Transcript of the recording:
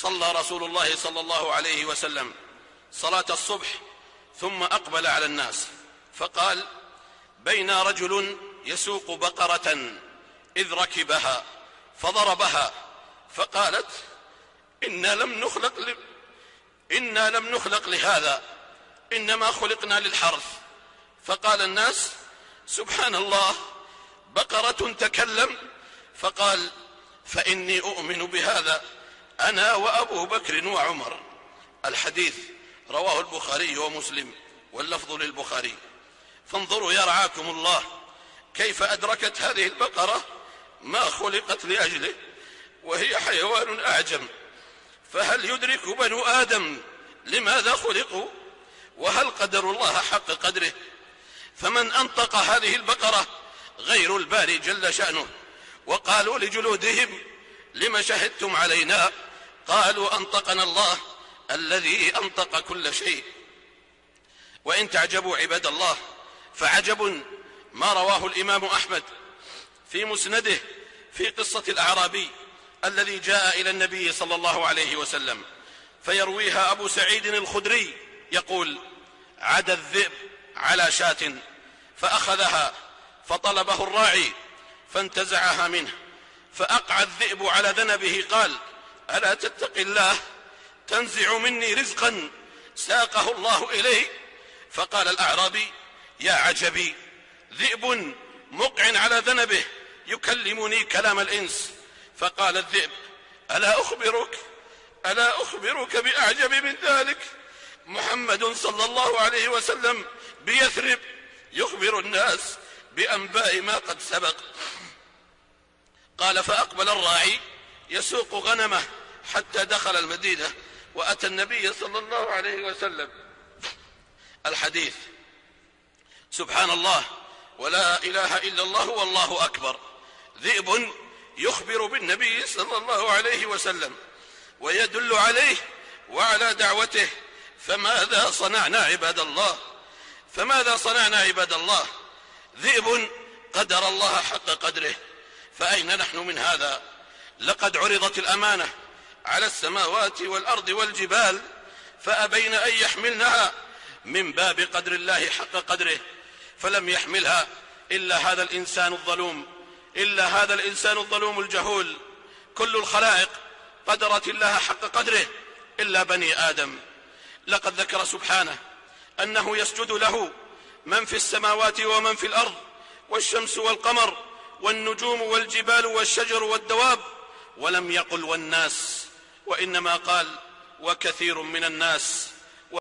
صلى رسول الله صلى الله عليه وسلم صلاة الصبح ثم أقبل على الناس فقال: بين رجل يسوق بقرة إذ ركبها فضربها فقالت: إنا لم نخلق لهذا، إنما خلقنا للحرث. فقال الناس: سبحان الله، بقرة تكلم؟ فقال: فإني أؤمن بهذا أنا وأبو بكر وعمر. الحديث رواه البخاري ومسلم واللفظ للبخاري. فانظروا يا رعاكم الله كيف أدركت هذه البقرة ما خلقت لأجله وهي حيوان أعجم. فهل يدرك بنو آدم لماذا خلقوا؟ وهل قدروا الله حق قدره؟ فمن أنطق هذه البقرة غير الباري جل شأنه. وقالوا لجلودهم: لم شهدتم علينا؟ قالوا: أنطقنا الله الذي أنطق كل شيء. وإن تعجبوا عباد الله فعجب ما رواه الإمام أحمد في مسنده في قصة الأعرابي الذي جاء إلى النبي صلى الله عليه وسلم، فيرويها أبو سعيد الخدري يقول: عدا الذئب على شاة فأخذها فطلبه الراعي فانتزعها منه، فأقع الذئب على ذنبه قال: ألا تتق الله تنزع مني رزقا ساقه الله إلي؟ فقال الأعرابي: يا عجبي، ذئب مقع على ذنبه يكلمني كلام الإنس. فقال الذئب: ألا أخبرك بأعجب من ذلك؟ محمد صلى الله عليه وسلم بيثرب يخبر الناس بأنباء ما قد سبق. قال: فأقبل الراعي يسوق غنمه حتى دخل المدينة وأتى النبي صلى الله عليه وسلم. الحديث. سبحان الله ولا إله إلا الله والله أكبر. ذئب يخبر بالنبي صلى الله عليه وسلم ويدل عليه وعلى دعوته. فماذا صنعنا عباد الله؟ ذئب قدر الله حق قدره، فأين نحن من هذا؟ لقد عرضت الأمانة على السماوات والأرض والجبال فأبين أن يحملنها من باب قدر الله حق قدره، فلم يحملها إلا هذا الإنسان الظلوم الجهول. كل الخلائق قدرت الله حق قدره إلا بني آدم. لقد ذكر سبحانه أنه يسجد له من في السماوات ومن في الأرض، والشمس والقمر والنجوم والجبال والشجر والدواب، ولم يقل والناس، وإنما قال وكثير من الناس.